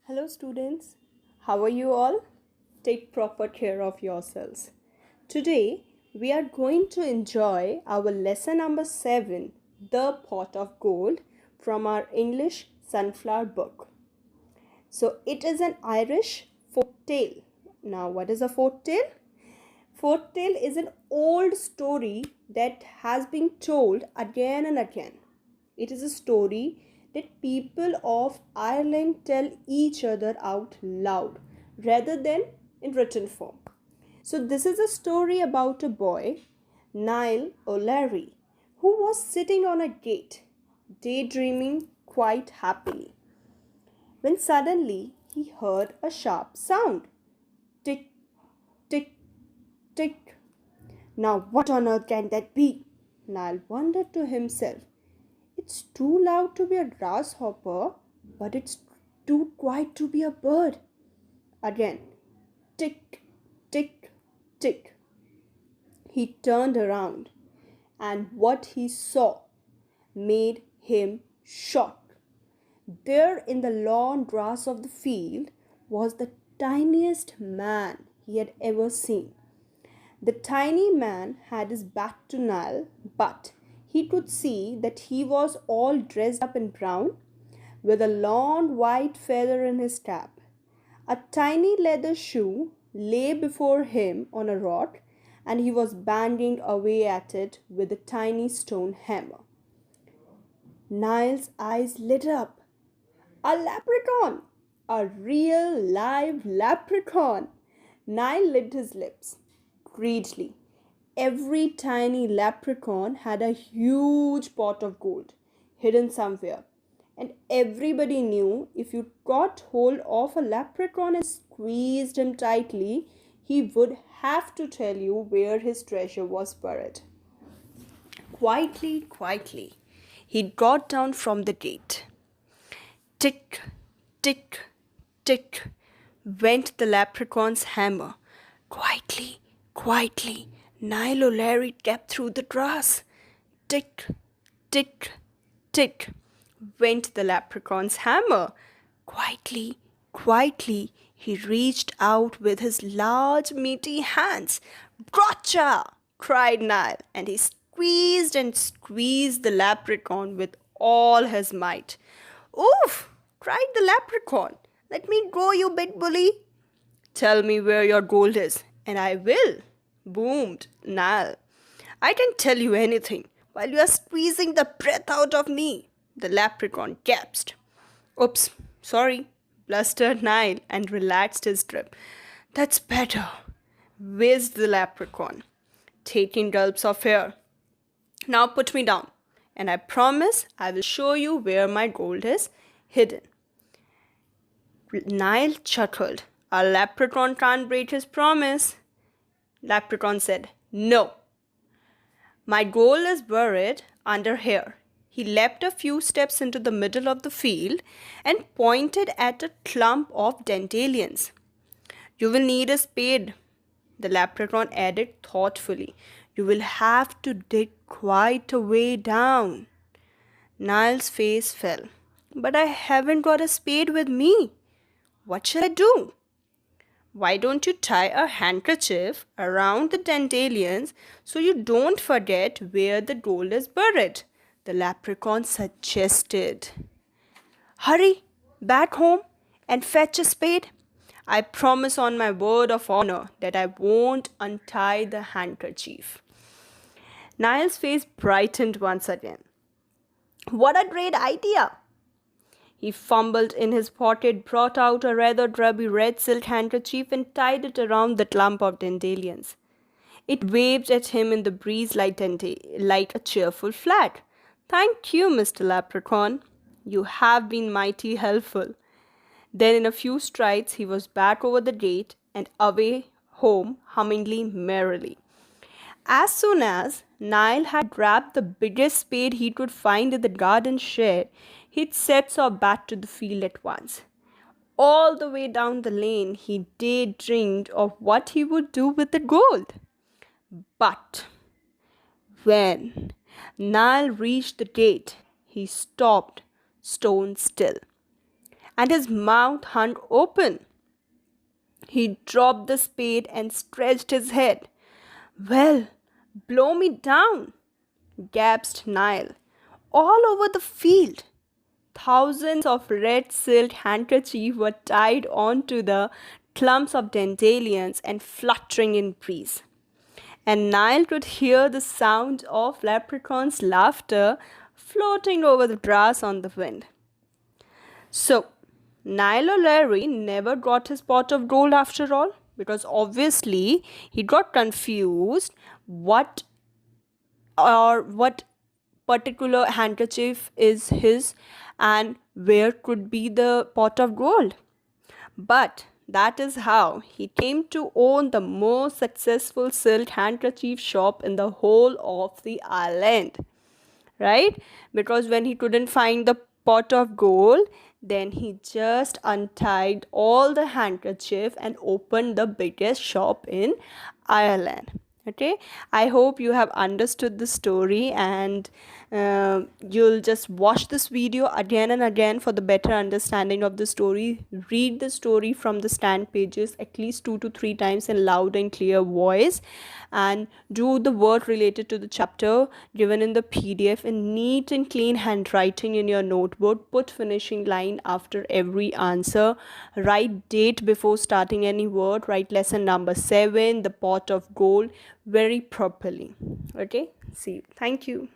Hello, students. How are you all? Take proper care of yourselves. Today, we are going to enjoy our lesson number 7, The Pot of Gold, from our English Sunflower book. So, it is an Irish folk tale. Now, what is a folk tale? Folk tale is an old story that has been told again and again. It is a story that people of Ireland tell each other out loud rather than in written form. So, this is a story about a boy, Niall O'Leary, who was sitting on a gate, daydreaming quite happily, when suddenly he heard a sharp sound. Tick, tick, tick. Now, what on earth can that be? Niall wondered to himself. It's too loud to be a grasshopper, but it's too quiet to be a bird. Again, tick, tick, tick. He turned around, and what he saw made him shocked. There in the long grass of the field was the tiniest man he had ever seen. The tiny man had his back to Niall, but he could see that he was all dressed up in brown, with a long white feather in his cap. A tiny leather shoe lay before him on a rock, and he was banging away at it with a tiny stone hammer. Niall's eyes lit up. A leprechaun! A real live leprechaun! Niall licked his lips greedily. Every tiny leprechaun had a huge pot of gold hidden somewhere, and everybody knew if you got hold of a leprechaun and squeezed him tightly, he would have to tell you where his treasure was buried. Quietly, quietly, he got down from the gate. Tick, tick, tick went the leprechaun's hammer. Quietly, quietly, Niall O'Leary kept through the grass. Tick, tick, tick went the leprechaun's hammer. Quietly, quietly, he reached out with his large, meaty hands. Gotcha! Cried Niall, and he squeezed and squeezed the leprechaun with all his might. Oof! Cried the leprechaun. Let me go, you big bully. Tell me where your gold is, and I will, boomed Niall. I can tell you anything while you are squeezing the breath out of me, the leprechaun gasped. Oops, sorry, blustered Niall and relaxed his grip. That's better, whizzed the leprechaun, taking gulps of air. Now put me down, and I promise I will show you where my gold is hidden. Niall chuckled. A leprechaun can't break his promise. Leprechaun said, No. My gold is buried under here. He leapt a few steps into the middle of the field and pointed at a clump of dandelions. You will need a spade, the leprechaun added thoughtfully. You will have to dig quite a way down. Niall's face fell. But I haven't got a spade with me. What shall I do? Why don't you tie a handkerchief around the dandelions so you don't forget where the gold is buried? The leprechaun suggested. Hurry back home and fetch a spade. I promise on my word of honor that I won't untie the handkerchief. Niall's face brightened once again. What a great idea! He fumbled in his pocket, brought out a rather grubby red silk handkerchief and tied it around the clump of dandelions. It waved at him in the breeze like a cheerful flag. Thank you, Mr. Leprechaun. You have been mighty helpful. Then in a few strides he was back over the gate and away home hummingly merrily. As soon as Niall had grabbed the biggest spade he could find in the garden shed, he'd set off back to the field at once. All the way down the lane he daydreamed of what he would do with the gold. But when Niall reached the gate, he stopped stone still. and his mouth hung open. He dropped the spade and stretched his head. "Well, blow me down," gasped Nile. All over the field, thousands of red silk handkerchiefs were tied onto the clumps of dandelions and fluttering in breeze. And Nile could hear the sound of leprechauns' laughter floating over the grass on the wind. So, Nile O'Leary never got his pot of gold after all, because obviously he got confused what particular handkerchief is his and where could be the pot of gold. But that is how he came to own the most successful silk handkerchief shop in the whole of the island, right? Because when he couldn't find the pot of gold, then he just untied all the handkerchief and opened the biggest shop in Ireland. Okay, I hope you have understood the story, and you'll just watch this video again and again for the better understanding of the story. Read the story from the stand pages at least 2 to 3 times in loud and clear voice, and do the work related to the chapter given in the PDF in neat and clean handwriting in your notebook. Put finishing line after every answer. Write date before starting any word. Write lesson number 7, the pot of gold, very properly. Okay, see you. Thank you.